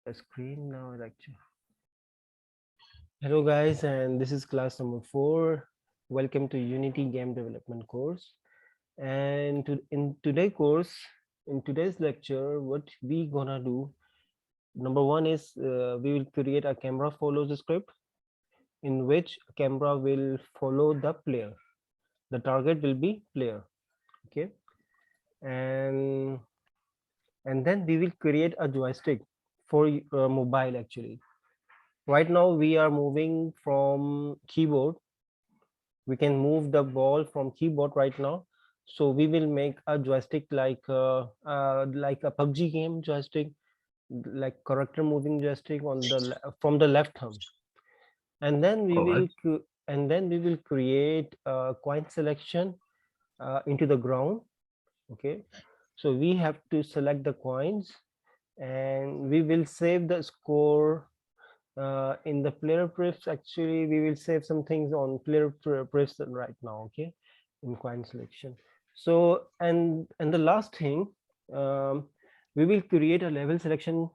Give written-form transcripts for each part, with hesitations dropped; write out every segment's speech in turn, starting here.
The screen now lecture. Hello guys, and this is class number 4. Welcome to Unity Game Development course. And in today's lecture, what we gonna do? Number one is we will create a camera follows script in which camera will follow the player. The target will be player. Okay, and then we will create a joystick for mobile actually. Right now we are moving from keyboard. We can move the ball from keyboard right now, so we will make a joystick like a PUBG game joystick, like character moving joystick on the from the left thumb. And then we All right. will create a coin selection into the ground. Okay, so we have to select the coins, and we will save the score in the player prefs. Actually, we will save some things on player prefs right now. Okay, in coin selection. So and the last thing, um, we will create a level selection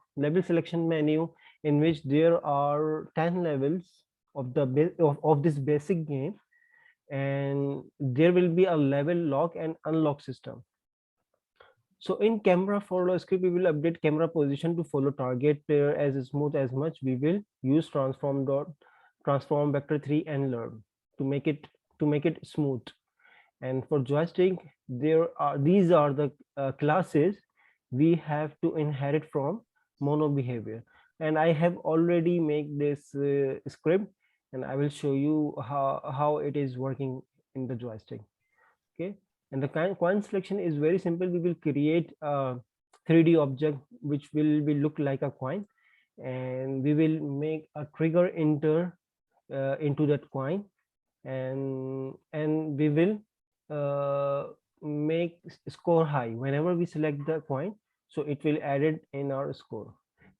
menu in which there are 10 levels of of this basic game, and there will be a level lock and unlock system. So in camera follow script, we will update camera position to follow target player as smooth as much. We will use transform vector 3 and learn to make it smooth. And for joystick, these are the classes we have to inherit from mono behavior. And I have already made this script, and I will show you how it is working in the joystick. Okay, and the coin selection is very simple. We will create a 3D object which will be look like a coin, and we will make a trigger enter into that coin, and we will make score high whenever we select the coin, so it will add it in our score.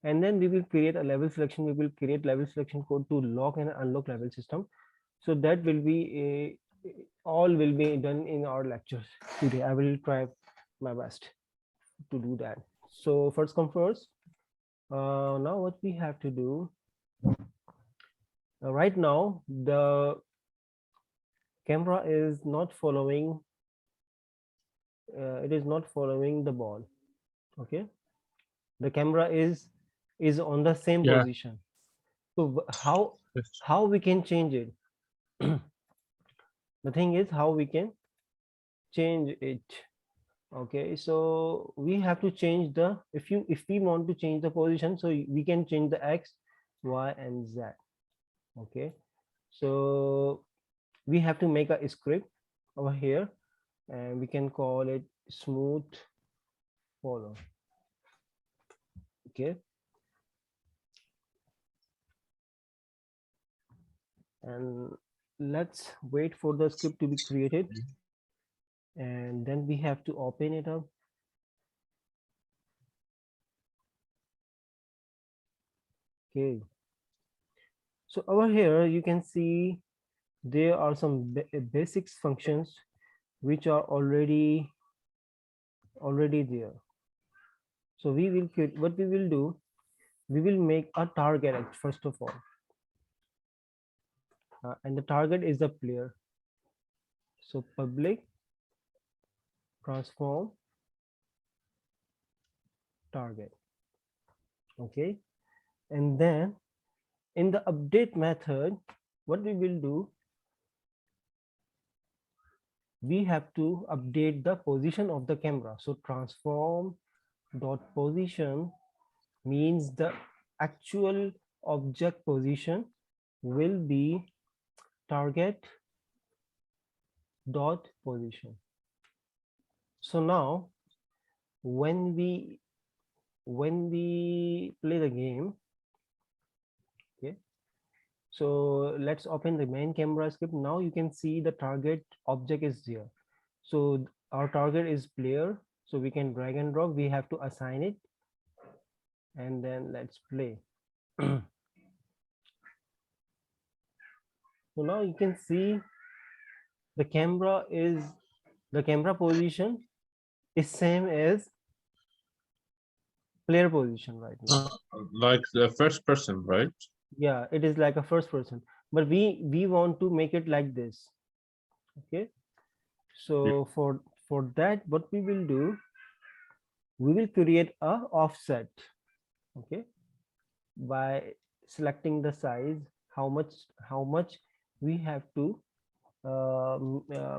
And then we will create a level selection. We will create level selection code to lock and unlock level system. So that will be all will be done in our lectures today. I will try my best to do that. So first come first. Now what we have to do, right now the camera is not following, it is not following the ball. Okay, the camera is on the same Yeah. position. So Yes. how we can change it? The thing is how we can change it. Okay, so we have to change the, if we want to change the position, so we can change the x, y, and z. Okay, so we have to make a script over here, and we can call it smooth follow. Okay, and let's wait for the script to be created, and then we have to open it up. Okay, so over here you can see there are some basics functions which are already there. So we will create, what we will do, we will make a target first of all, and the target is the player. So public transform target. Okay, and then in the update method, what we will do, we have to update the position of the camera. So transform dot position means the actual object position will be target dot position. So now when we play the game, okay, so let's open the main camera script. Now you can see the target object is there. So our target is player, so we can drag and drop. We have to assign it, and then let's play. So now you can see the camera position is same as player position right now. Like the first person, right? Yeah, it is like a first person, but we want to make it like this. Okay, Yeah. so for that, what we will do, we will create a offset. Okay, by selecting the size, how much we have to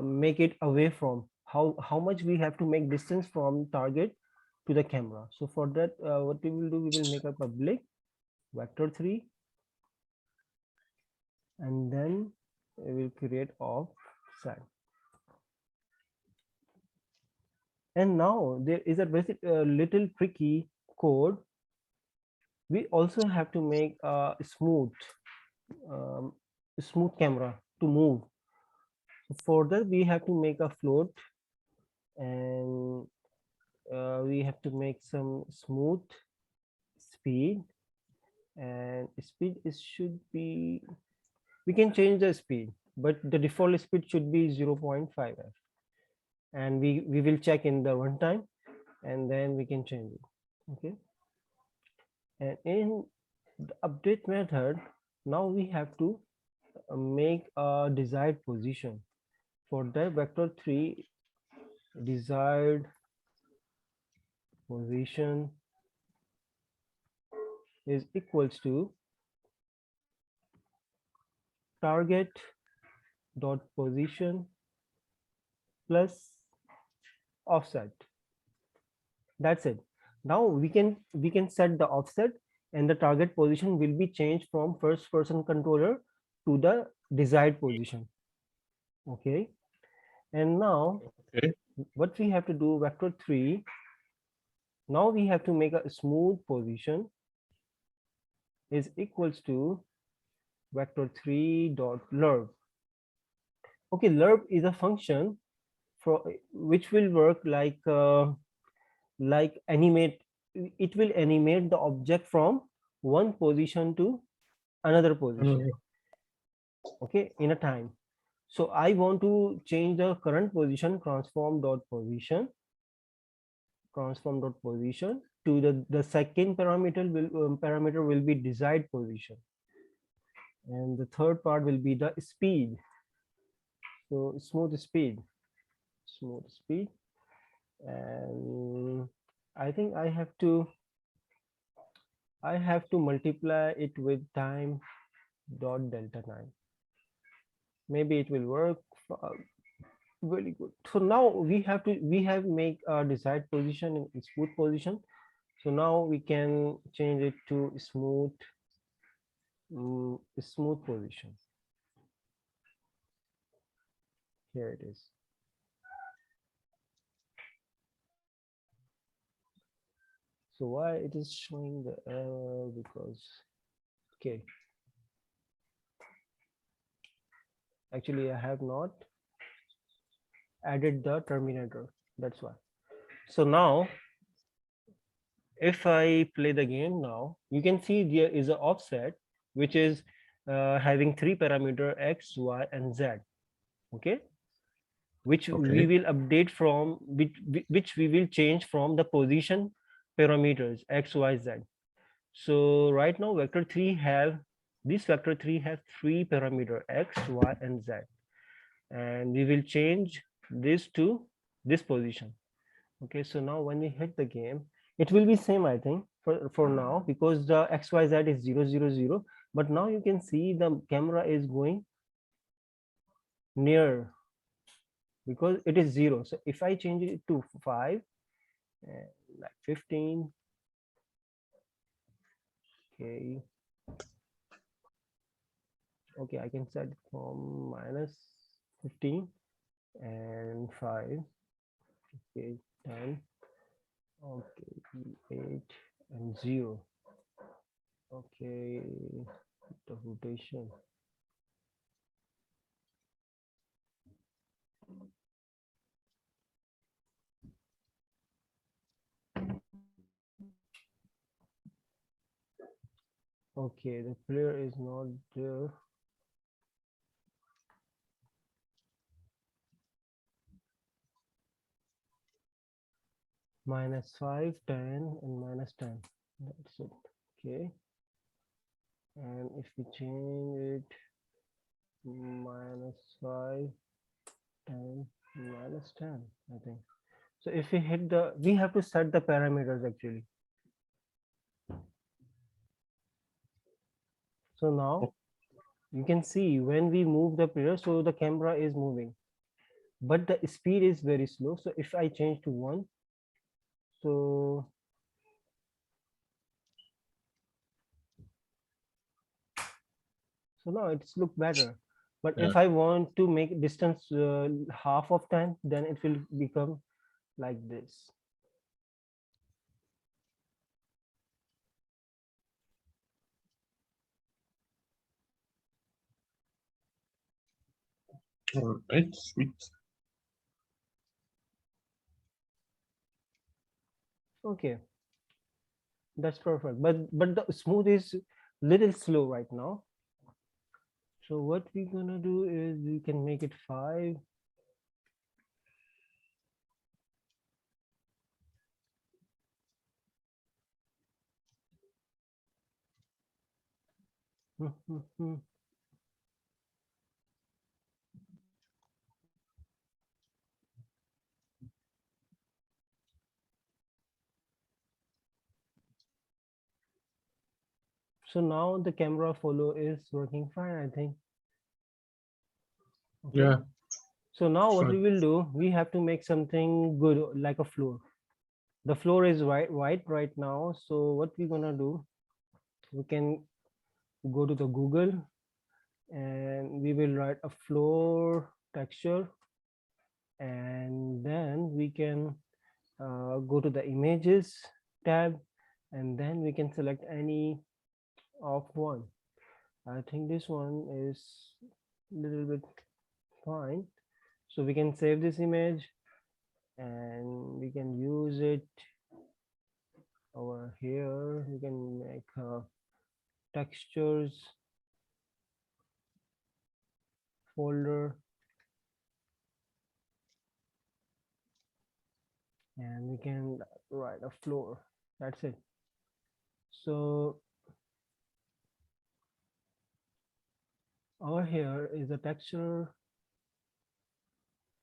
make it away from, how much we have to make distance from target to the camera. So for that, what we will do, we will make a public vector3, and then we will create offset. And now there is a basic little tricky code. We also have to make a um, smooth camera to move. For that, we have to make a float, and we have to make some smooth speed, and speed is should be, we can change the speed, but the default speed should be 0.5 f, and we will check in the runtime, and then we can change it. Okay, and in the update method, now we have to make a desired position. For that, vector3 desired position is equals to target dot position plus offset. That's it. Now we can set the offset, and the target position will be changed from first person controller to the desired position. Okay, and now Okay. what we have to do, vector3, now we have to make a smooth position is equals to vector3 dot lerp. Okay, lerp is a function for which will work like animate, it will animate the object from one position to another position. Mm, Okay, in a time. So I want to change the current position, transform dot position to the second parameter will be desired position, and the third part will be the speed. So smooth speed, and I think I have to multiply it with time dot delta 9. Maybe it will work. Very good. So now we have make a desired position in smooth position. So now we can change it to smooth position. Here it is. So why it is showing the error? Because, okay, actually I have not added the terminator. That's why. So now if I play the game now, you can see there is an offset which is having three parameter x, y, and z. Okay, which we okay. will update from, which we will change from the position parameters x, y, z. So right now vector3 has three parameter x, y, and z, and we will change this to this position. Okay, so now when we hit the game, it will be same, I think, for now, because the xyz is 000, but now you can see the camera is going near, because it is 0. So if I change it to 5 and like 15, okay, okay, I can set it from -15 and 5, okay, 10, okay, 8 and 0, okay, the rotation. Okay, the player is not there. -5, 10, and -10. That's it. Okay. And if we change it, -5, 10, -10, I think. So if we hit the, we have to set the parameters actually. So now you can see when we move the player, so the camera is moving, but the speed is very slow. So if I change to 1, so now it's look better. But Yeah. if I want to make distance half of 10, then it will become like this. All right. Sweet. Okay, that's perfect. But the smooth is little slow right now. So what we're gonna do is we can make it 5. So now the camera follow is working fine, I think. Okay. Yeah. So now what we Fine. will do, we have to make something good like a floor. The floor is white right now. So what we're gonna do, we can go to the Google and we will write a floor texture, and then we can go to the images tab, and then we can select any of one. I think this one is a little bit fine. So we can save this image and we can use it over here. We can make textures folder, and we can write a floor. That's it. So over here is a texture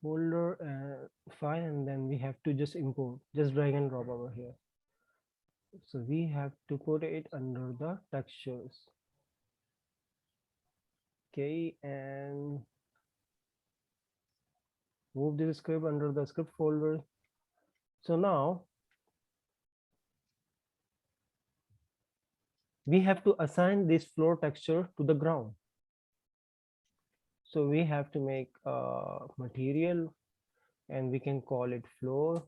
folder file, and then we have to just import, just drag and drop over here. So we have to put it under the textures. Okay, and move this script under the script folder. So now we have to assign this floor texture to the ground. So we have to make a material and we can call it floor,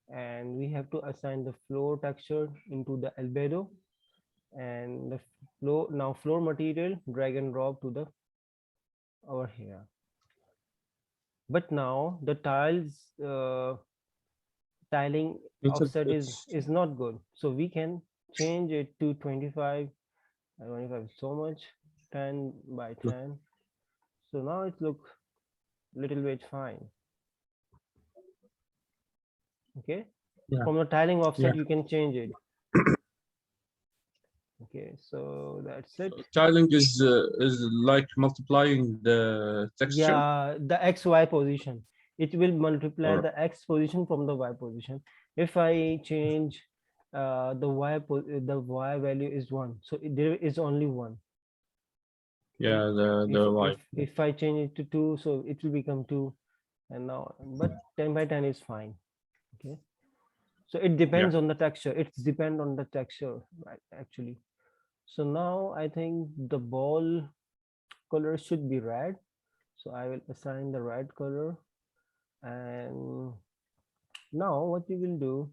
and we have to assign the floor texture into the albedo, and the floor, now floor material, drag and drop to the over here. But now the tiles tiling Little offset bit. is not good, so we can change it to 25. 25 so much, 10 by 10. So now it look little bit fine. Okay, Yeah. from the tiling Yeah. offset you can change it. Okay, so that's it. Tiling is like multiplying the texture. Yeah, the XY position, it will multiply Or the X position from the Y position. If I change the Y value is 1, so there is only 1. yeah, if the if white. if I change it to 2, so it will become 2. And now, but 10 by 10 is fine. Okay, so it Yeah. depends on the texture, it's depend on the texture, right, actually. So now I think the ball color should be red, so I will assign the red color. And now what we will do,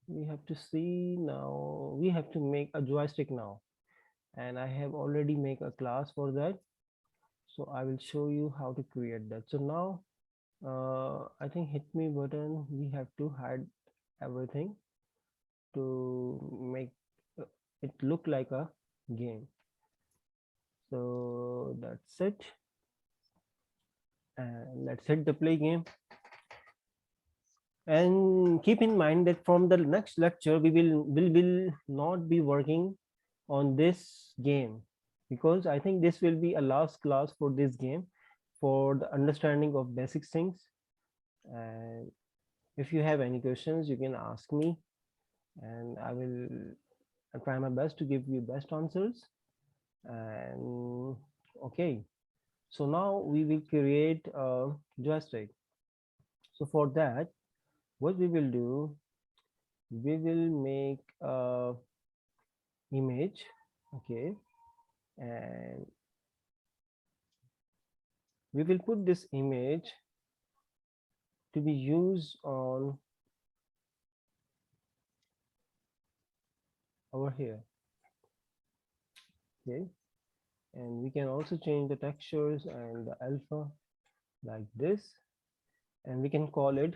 we have to see, now we have to make a joystick now, and I have already make a class for that, so I will show you how to create that. So now I think hit me button, we have to hide everything to make it look like a game. So that's it, and let's hit the play game. And keep in mind that from the next lecture we will not be working on this game, because I think this will be a last class for this game, for the understanding of basic things. And if you have any questions, you can ask me, and I will try my best to give you best answers. And okay, so now we will create a joystick. So for that, what we will do, we will make a image. Okay, and we will put this image to be used on over here. Okay, and we can also change the textures and the alpha like this, and we can call it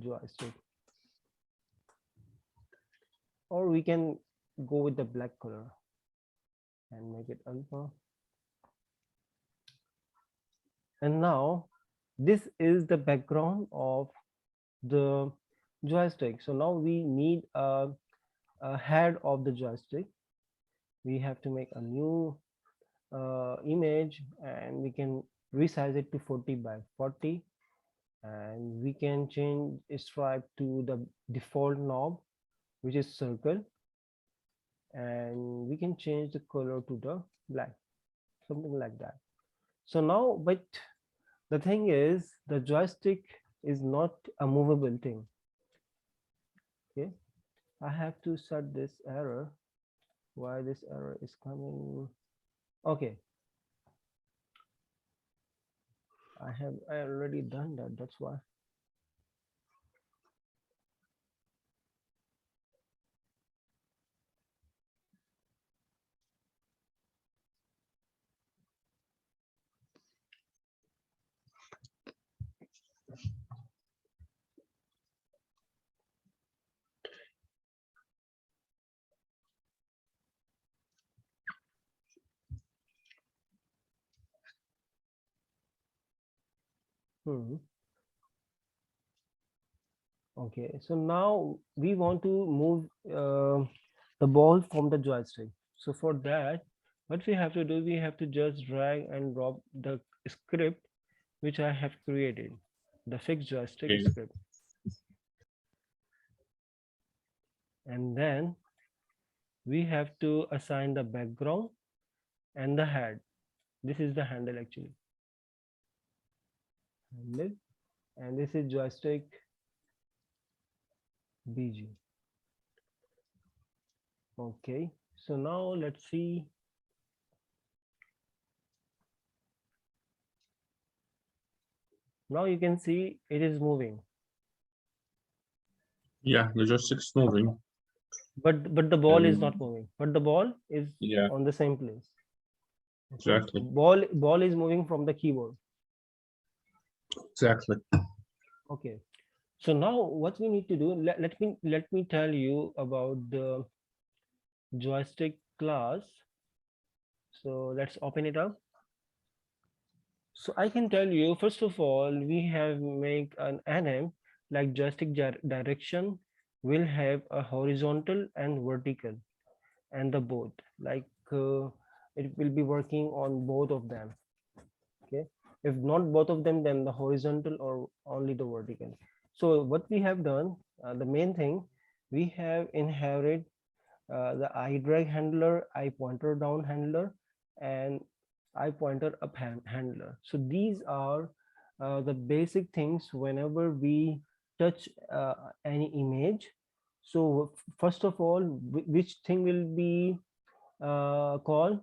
joystick, or we can go with the black color and make it alpha. And now this is the background of the joystick. So now we need a head of the joystick. We have to make a new image, and we can resize it to 40 by 40, and we can change stripe to the default knob, which is circle, and we can change the color to the black, something like that. So now, but the thing is, the joystick is not a movable thing. Okay, I have to set this error. Why this error is coming? Okay, I already done that, that's why. Hmm. Okay, so now we want to move the ball from the joystick. So for that, what we have to do, we have to just drag and drop the script which I have created, the fixed joystick Okay. script. And then we have to assign the background and the head. This is the handle actually. Handle, and this is joystick BG. Okay, so now let's see. Now you can see it is moving, Yeah, the joystick's moving. but the ball is not And moving. But the ball is yeah, on the same place. Okay, exactly. ball is moving from the keyboard. Exactly. Okay, so now what we need to do, let me tell you about the joystick class. So let's open it up. So I can tell you, first of all, we have make an anim like joystick direction will have a horizontal and vertical, and the both like it will be working on both of them. Okay, if not both of them, then the horizontal or only the vertical. So what we have done, the main thing, we have inherited the I drag handler, I pointer down handler, and I pointer up handler. So these are the basic things whenever we touch any image. So first of all, which thing will be called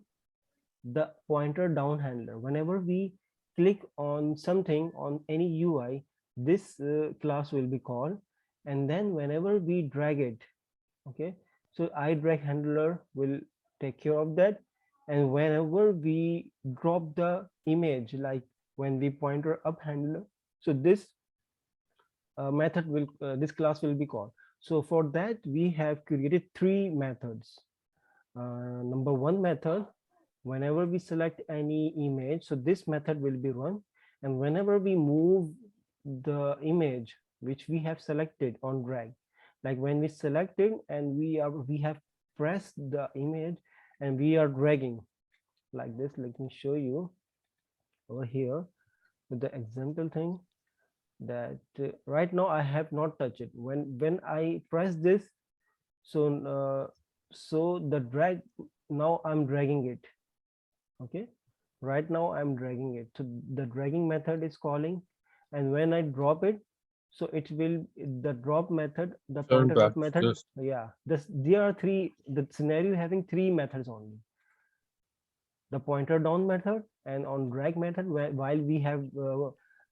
the pointer down handler? Whenever we click on something on any UI, this class will be called, and then whenever we drag it, okay, so I drag handler will take care of that. And whenever we drop the image, like when we pointer up handler, so this method will this class will be called. So for that we have created three methods. Number one method, whenever we select any image, so this method will be run, and whenever we move the image, which we have selected on drag. Like when we selected and we have pressed the image and we are dragging like this. Let me show you over here with the example thing that right now I have not touched it. When I press this, so so the drag, now I'm dragging it. Okay, right now I'm dragging it, so the dragging method is calling, and when I drop it, so it will, the drop method, the Turn pointer back. up method. Yes. Yeah, this, there are three, the scenario having three methods only: the pointer down method, and on drag method, while we have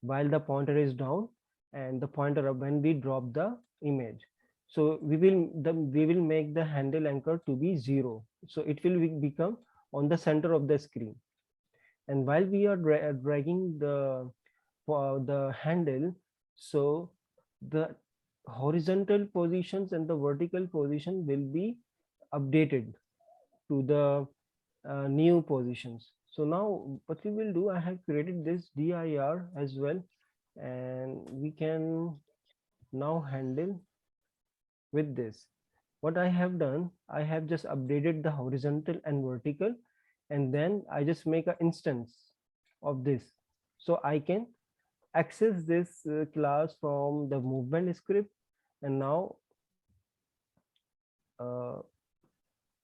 while the pointer is down, and the pointer up when we drop the image. So we will make the handle anchor to be 0, so it will become on the center of the screen. And while we are dragging the handle, so the horizontal positions and the vertical position will be updated to the new positions. So now what we will do, I have created this dir as well, and we can now handle with this. What I have done, I have just updated the horizontal and vertical, and then I just make an instance of this, so I can access this class from the movement script. And now uh,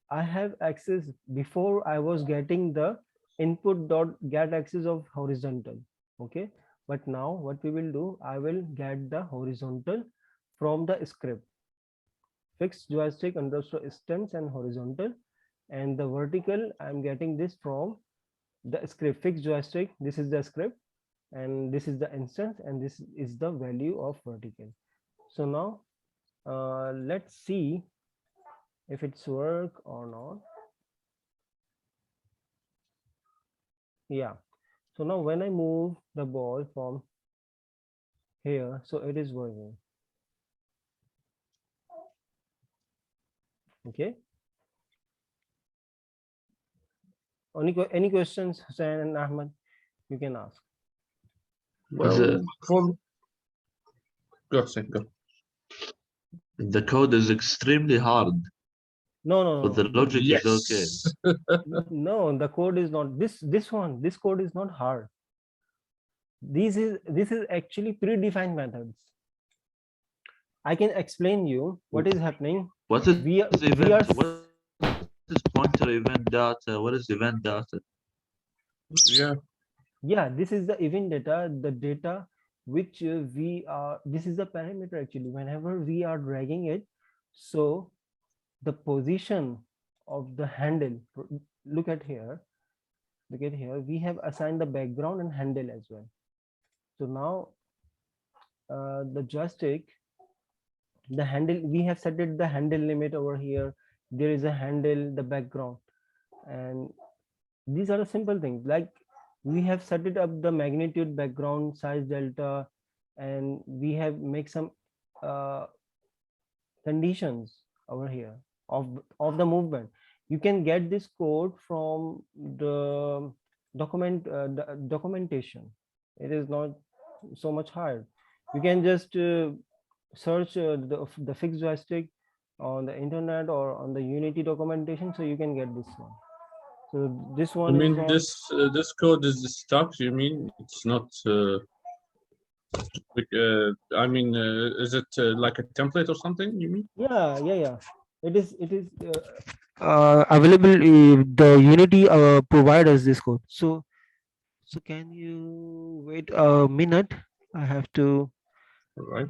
I have access. Before I was getting the input dot get access of horizontal. Okay, but now what we will do, I will get the horizontal from the script, fixed joystick underscore instance and horizontal, and the vertical I'm getting this from the script, fixed joystick. This is the script, and this is the instance, and this is the value of vertical. So now let's see if it's work or not. Yeah, so now when I move the ball from here, so it is working. Okay, any questions, Hussein and Ahmed, you can ask. Well, for go say go. The code is extremely hard, No, no, but the no, logic is okay. Yes. no, the code is not this code is not hard. This is actually predefined methods. I can explain you what is happening. What is we are event? What is pointer event data? What is event data? Yeah. Yeah, this is the event data, the data which we are, this is the parameter actually. Whenever we are dragging it, so the position of the handle, look at here, we have assigned the background and handle as well. So now the joystick, the handle, we have set it the handle limit over here. There is a handle, the background, and these are the simple things. Like we have set it up the magnitude, background size, delta, and we have make some uh, conditions over here of the movement. You can get this code from the documentation. It is not so much hard. You can just search the fixed joystick on the internet or on the Unity documentation, so you can get this one. So this I one is mean, on. this code is stuck. You mean it's not? I mean, is it like a template or something? You mean? Yeah. It is available. The Unity provide us this code. So can you wait a minute? I have to. All right.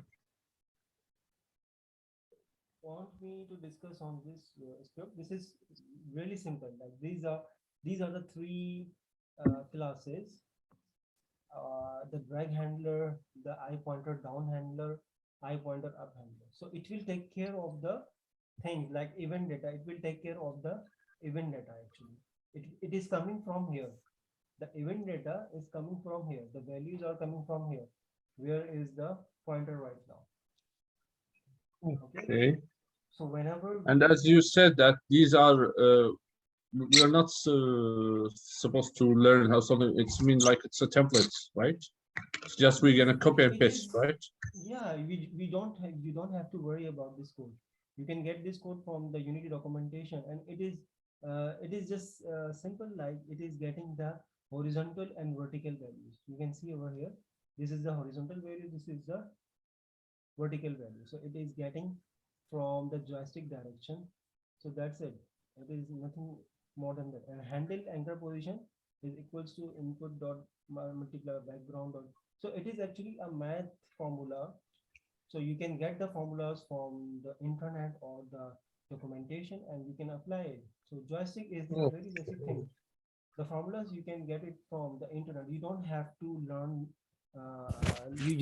Want me to discuss on this script? This is really simple. Like these are the three classes: the drag handler, the I pointer down handler, I pointer up handler. So it will take care of the things like event data. It will take care of the event data actually. It is coming from here. The event data is coming from here. The values are coming from here. Where is the pointer right now? Okay. So whenever And as you said that these are we are not supposed to learn how something. It's mean like it's a template, right? It's just we're gonna copy and It paste, is, right? yeah, we don't have, you don't have to worry about this code. You can get this code from the Unity documentation, and it is just simple, like it is getting the horizontal and vertical values. You can see over here, this is the horizontal value, this is the vertical value. So it is getting from the joystick direction. So that's it. It is nothing more than that. And handle anchor position is equals to input dot multiply background dot. So it is actually a math formula. So you can get the formulas from the internet or the documentation, and you can apply it. So joystick is a Oh, very basic thing. The formulas you can get it from the internet. You don't have to learn, you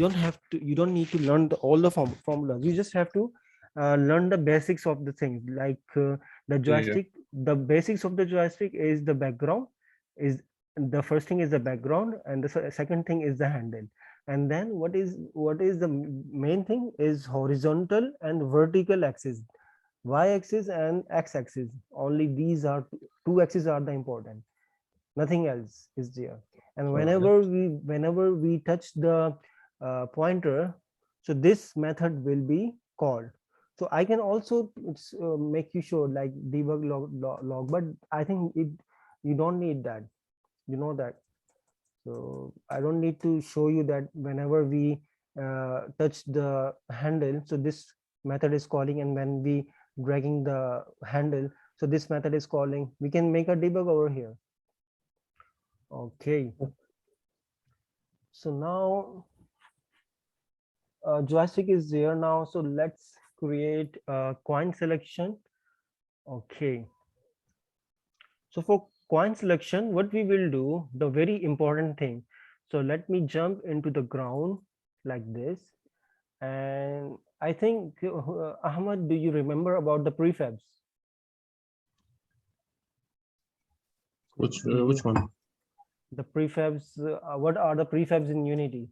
don't need to learn all the formulas. You just have to learn the basics of the things, like the yeah. joystick. The basics of the joystick is the background, is the first thing is the background, and the second thing is the handle. And then what is the main thing is horizontal and vertical axis, y-axis and x-axis. Only these are two axes are the important, nothing else is there. And Okay. whenever we touch the pointer, so this method will be called. So I can also make you sure like debug log, but I think it, you don't need that, you know that. So I don't need to show you that whenever we touch the handle, so this method is calling, and when we dragging the handle, so this method is calling. We can make a debug over here. Okay, so now joystick is there now, so let's create a coin selection. Okay, so for coin selection, what we will do, the very important thing, so let me jump into the ground like this. And I think Ahmad, do you remember about the prefabs? Do Which you one? the prefabs, what are the prefabs in Unity?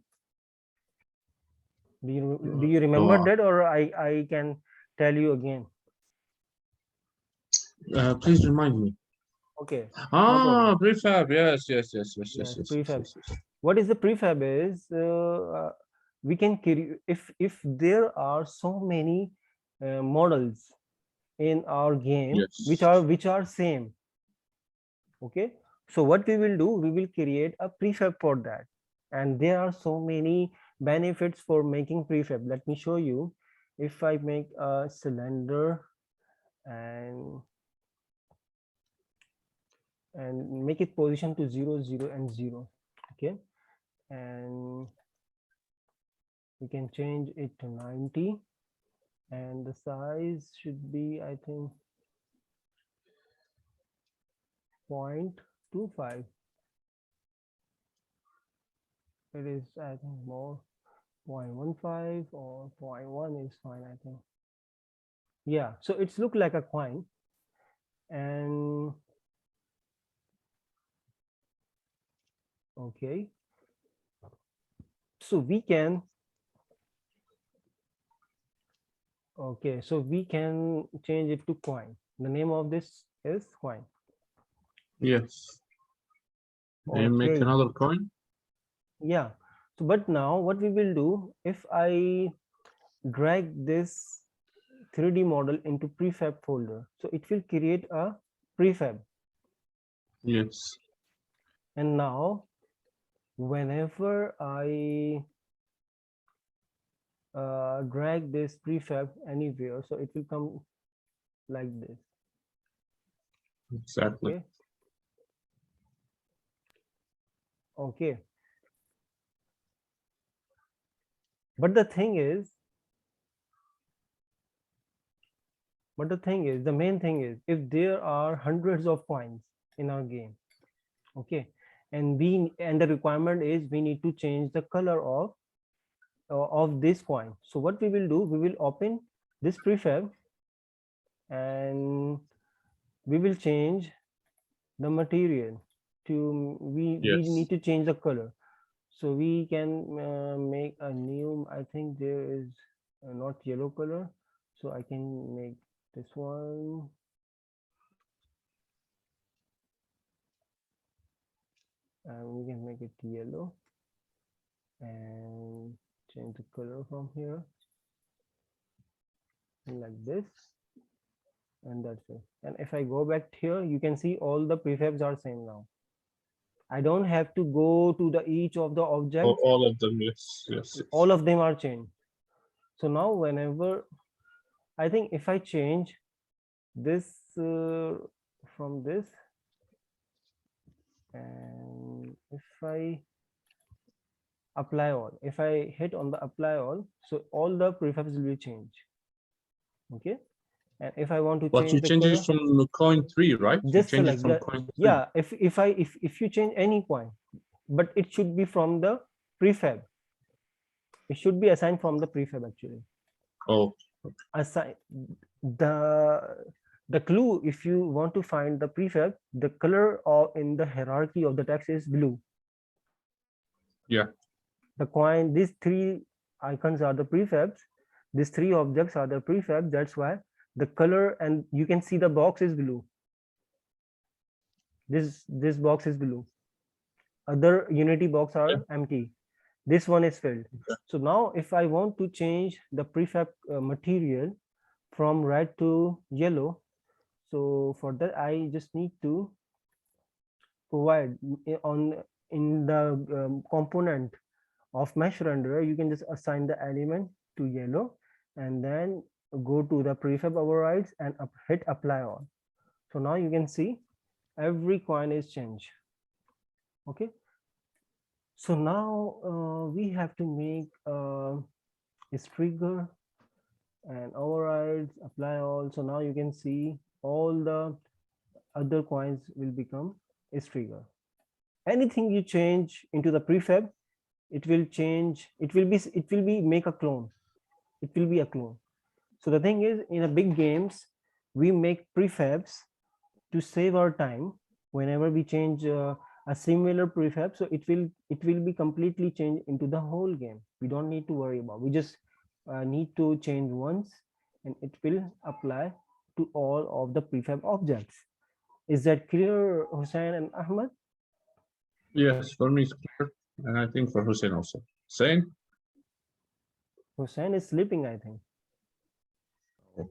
Do you remember Oh, that, or I can tell you again? please remind me. Okay, no problem. Ah, prefab. Yes, yes, yes, yes, yes, Yes, yes, yes, prefab. yes, yes. What is the prefab is, we can create, if there are so many models in our game Yes. which are same. Okay, so what we will do, we will create a prefab for that. And there are so many benefits for making prefab. Let me show you. If I make a cylinder and make it position to 0 0 and 0. Okay, and we can change it to 90, and the size should be, I think, 0.25. It is, I think, more. 0.15 or zero point 0.1 is fine, I think. Yeah, so it's look like a coin. And okay, so we can, okay, so we can change it to coin. The name of this is coin. Yes. And make Okay, another coin. yeah. So but now what we will do, if I drag this 3D model into prefab folder, so it will create a prefab. Yes. And now whenever I drag this prefab anywhere, so it will come like this. Exactly. Okay, okay, but the thing is, the main thing is, if there are hundreds of coins in our game, okay, and the requirement is we need to change the color of this coin. So what we will do, we will open this prefab, and we will change the material to, we need Yes. to change the color. So we can make a new, I think there is not yellow color, so I can make this one, and we can make it yellow. and change the color from here like this, and that's it. And if I go back here, you can see all the prefabs are same now. I don't have to go to the each of the objects. All of them, yes, yes, yes. All of them are changed. So now whenever I think if I change this from this, and if I apply all, if I hit on the apply all, so all the prefabs will be changed. Okay, and if I want to But change you the change color, it from coin 3, right? You just change it select from the, coin 3. yeah, if you change any coin, but it should be from the prefab. It should be assigned from the prefab actually. Oh, Assign the clue. If you want to find the prefab, the color or in the hierarchy of the text is blue. yeah. The coin, these three icons are the prefabs. These three objects are the prefab. That's why the color, and you can see the box is blue. This box is blue. Other Unity box are empty. This one is filled. So now if I want to change the prefab material from red to yellow, so for that I just need to provide on in the component of mesh renderer, you can just assign the element to yellow and then go to the prefab overrides and hit apply all. So now you can see every coin is changed. Okay, so now we have to make a trigger and overrides, apply all. So now you can see all the other coins will become a trigger. Anything you change into the prefab, it will change, it will be make a clone. It will be a clone. So the thing is, in a big games, we make prefabs to save our time. Whenever we change a similar prefab, so it will be completely changed into the whole game. We don't need to worry about. We just need to change once, and it will apply to all of the prefab objects. Is that clear, Hussein and Ahmed? Yes, for me it's clear, and I think for Hussein also. Hussein? Hussein is sleeping, I think. Oh,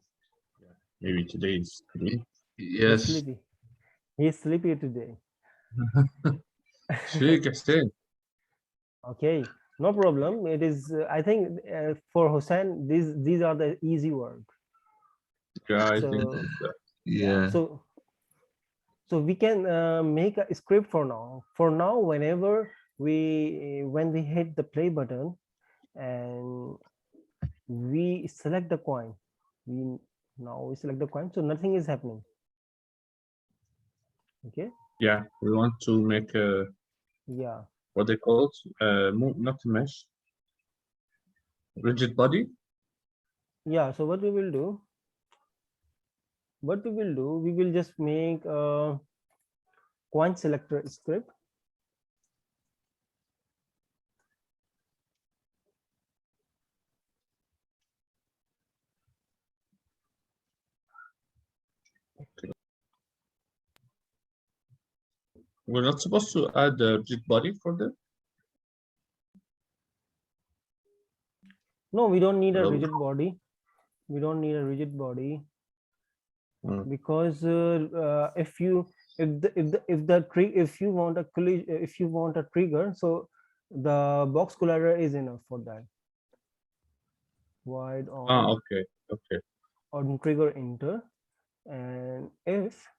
yeah. Maybe today is today. He's Yes. sleepy. He's sleepy today. Sleep, Hussein. Okay, no problem. It is. I think for Hussein, these are the easy work. Yeah, I think. So Yeah. so we can make a script for now. For now, whenever when we hit the play button and we select the coin, we select the coin. So nothing is happening. Okay. Yeah, we want to make a Yeah. what they call it, not a mesh, rigid body. Yeah. So what we will do? We will just make a coin selector script. We're not supposed to add a rigid body for them. No, we don't need a Hello? rigid body. We don't need a rigid body because if you if you want a trigger, so the box collider is enough for that. Void on Okay, okay. on trigger enter, and if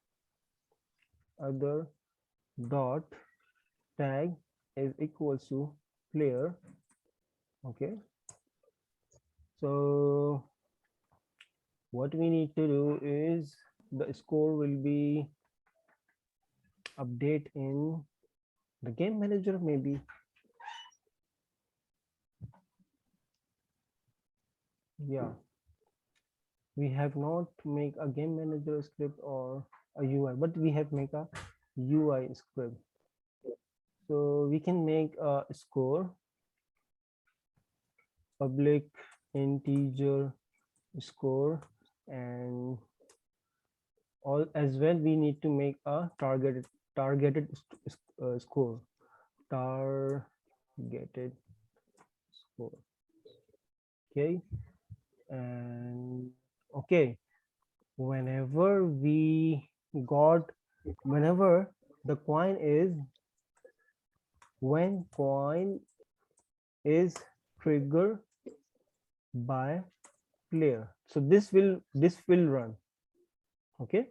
other dot tag is equals to player. Okay, so what we need to do is the score will be update in the game manager, maybe. Yeah, we have not make a game manager script or a UI, but we have make a UI script. So we can make a score public integer score, and all as well we need to make a targeted score, targeted underscore. Okay, and okay, whenever whenever the coin is when coin is triggered by player, so this will run. Okay,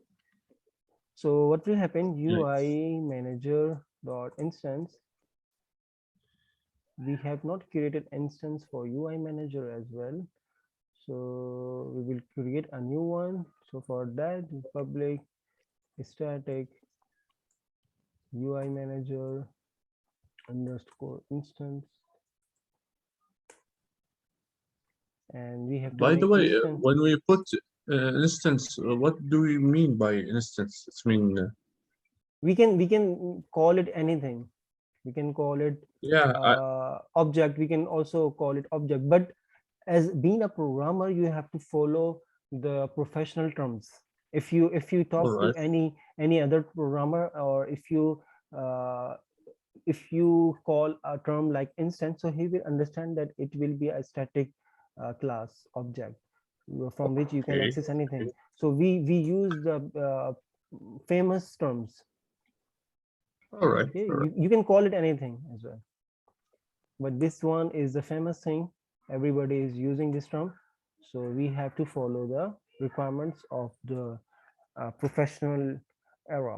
so what will happen? Yes. UI manager dot instance. We have not created instance for UI manager as well, so we will create a new one. So for that, public static UI manager underscore instance, and we have to By the make way, instance. when we put instance, what do we mean by instance? It's mean, We can call it anything. We can call it yeah, object. We can also call it object, but as being a programmer, you have to follow the professional terms. If you all talk to right. any other programmer, or uh, if you call a term like instance, so he will understand that it will be a static class object from which you can Okay, access anything. So we use the famous terms. all right, Okay, all right. you can call it anything as well, but this one is the famous thing. Everybody is using this term, so we have to follow the requirements of the professional era.